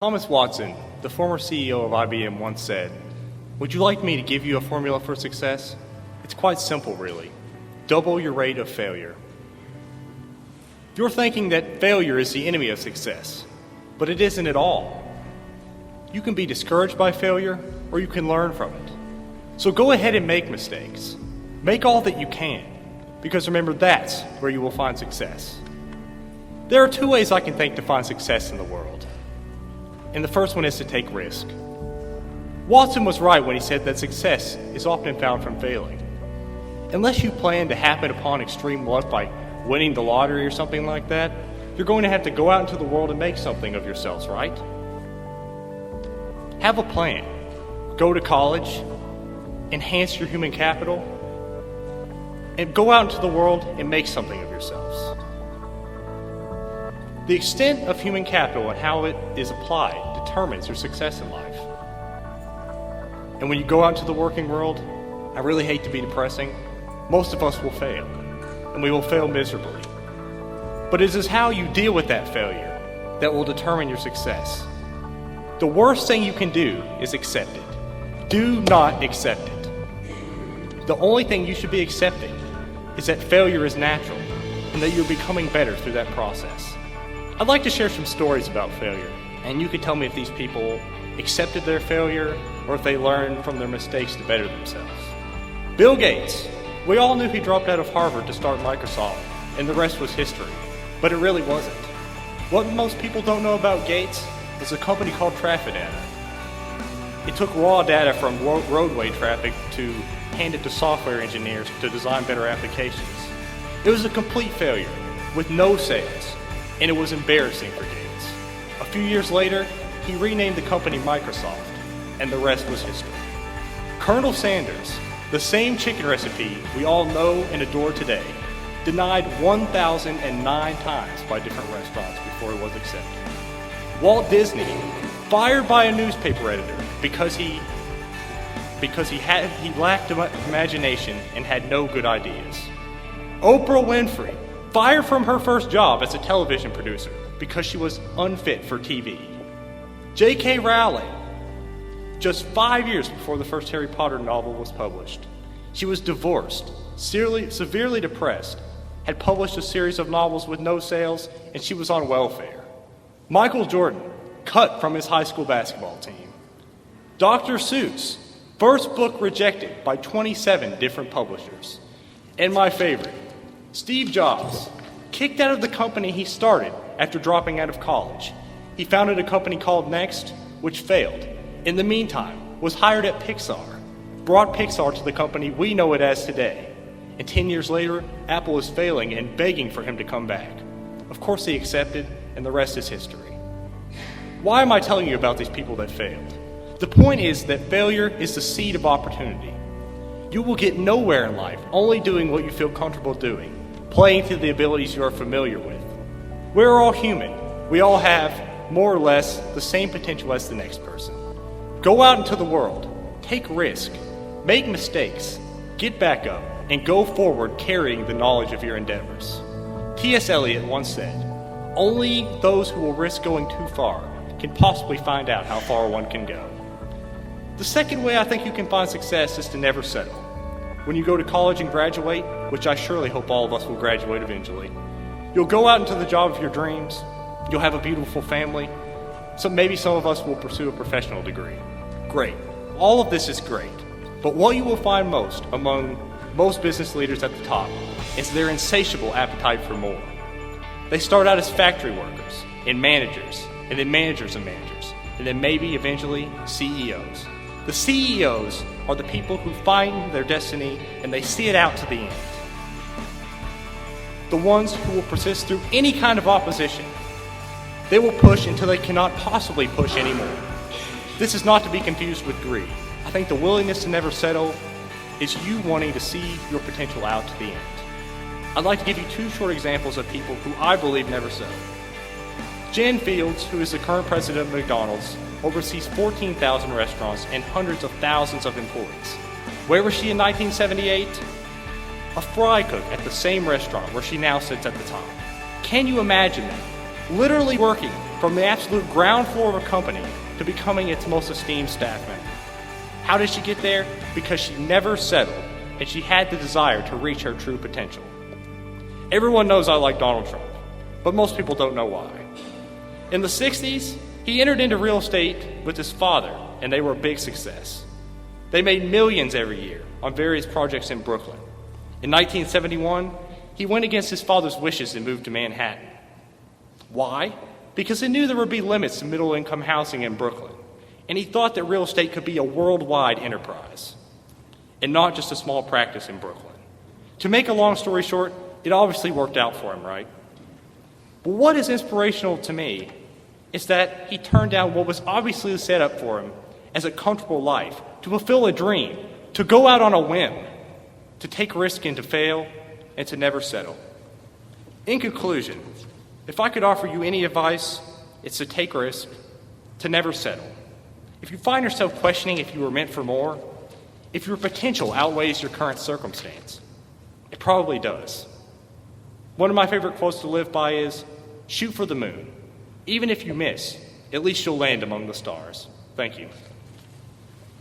Thomas Watson, the former CEO of IBM, once said, "Would you like me to give you a formula for success? It's quite simple, really. Double your rate of failure." You're thinking that failure is the enemy of success, but it isn't at all. You can be discouraged by failure, or you can learn from it. So go ahead and make mistakes. Make all that you can, because remember, that's where you will find success. There are two ways I can think to find success in the world. And the first one is to take risk. Watson was right when he said that success is often found from failing. Unless you plan to happen upon extreme luck by winning the lottery or something like that, you're going to have to go out into the world and make something of yourselves, right? Have a plan. Go to college, enhance your human capital, and go out into the world and make something of yourselves. The extent of human capital and how it is applied determines your success in life. And when you go out into the working world, I really hate to be depressing, most of us will fail, and we will fail miserably. But it is how you deal with that failure that will determine your success. The worst thing you can do is accept it. Do not accept it. The only thing you should be accepting is that failure is natural and that you're becoming better through that process. I'd like to share some stories about failure, and you can tell me if these people accepted their failure or if they learned from their mistakes to better themselves. Bill Gates. We all knew he dropped out of Harvard to start Microsoft, and the rest was history. But it really wasn't. What most people don't know about Gates is a company called Traffic Data. It took raw data from roadway traffic to hand it to software engineers to design better applications. It was a complete failure, with no sales. And it was embarrassing for Gates. A few years later, he renamed the company Microsoft, and the rest was history. Colonel Sanders, the same chicken recipe we all know and adore today, denied 1,009 times by different restaurants before it was accepted. Walt Disney, fired by a newspaper editor because he lacked imagination and had no good ideas. Oprah Winfrey, fired from her first job as a television producer because she was unfit for TV. J.K. Rowling, just 5 years before the first Harry Potter novel was published. She was divorced, severely depressed, had published a series of novels with no sales, and she was on welfare. Michael Jordan, cut from his high school basketball team. Dr. Seuss, first book rejected by 27 different publishers. And my favorite, Steve Jobs, kicked out of the company he started after dropping out of college. He founded a company called Next, which failed. In the meantime, was hired at Pixar, brought Pixar to the company we know it as today. And 10 years later, Apple is failing and begging for him to come back. Of course he accepted, and the rest is history. Why am I telling you about these people that failed? The point is that failure is the seed of opportunity. You will get nowhere in life only doing what you feel comfortable doing, playing to the abilities you are familiar with. We're all human. We all have, more or less, the same potential as the next person. Go out into the world, take risk, make mistakes, get back up, and go forward carrying the knowledge of your endeavors. T.S. Eliot once said, "Only those who will risk going too far can possibly find out how far one can go." The second way I think you can find success is to never settle. When you go to college and graduate, which I surely hope all of us will graduate eventually, you'll go out into the job of your dreams, you'll have a beautiful family, so maybe some of us will pursue a professional degree. Great. All of this is great. But what you will find most among most business leaders at the top is their insatiable appetite for more. They start out as factory workers and managers, and then managers of managers, and then maybe eventually CEOs. The CEOs are the people who find their destiny and they see it out to the end. The ones who will persist through any kind of opposition. They will push until they cannot possibly push anymore. This is not to be confused with greed. I think the willingness to never settle is you wanting to see your potential out to the end. I'd like to give you two short examples of people who I believe never settle. Jen Fields, who is the current president of McDonald's, oversees 14,000 restaurants and hundreds of thousands of employees. Where was she in 1978? A fry cook at the same restaurant where she now sits at the top. Can you imagine that? Literally working from the absolute ground floor of a company to becoming its most esteemed staff member. How did she get there? Because she never settled, and she had the desire to reach her true potential. Everyone knows I like Donald Trump, but most people don't know why. In the 60s, he entered into real estate with his father, and they were a big success. They made millions every year on various projects in Brooklyn. In 1971, he went against his father's wishes and moved to Manhattan. Why? Because he knew there would be limits to middle-income housing in Brooklyn, and he thought that real estate could be a worldwide enterprise, and not just a small practice in Brooklyn. To make a long story short, it obviously worked out for him, right? But what is inspirational to me is that he turned down what was obviously set up for him as a comfortable life, to fulfill a dream, to go out on a whim, to take risk and to fail, and to never settle. In conclusion, if I could offer you any advice, it's to take risk, to never settle. If you find yourself questioning if you were meant for more, if your potential outweighs your current circumstance, it probably does. One of my favorite quotes to live by is, shoot for the moon. Even if you miss, at least you'll land among the stars. Thank you.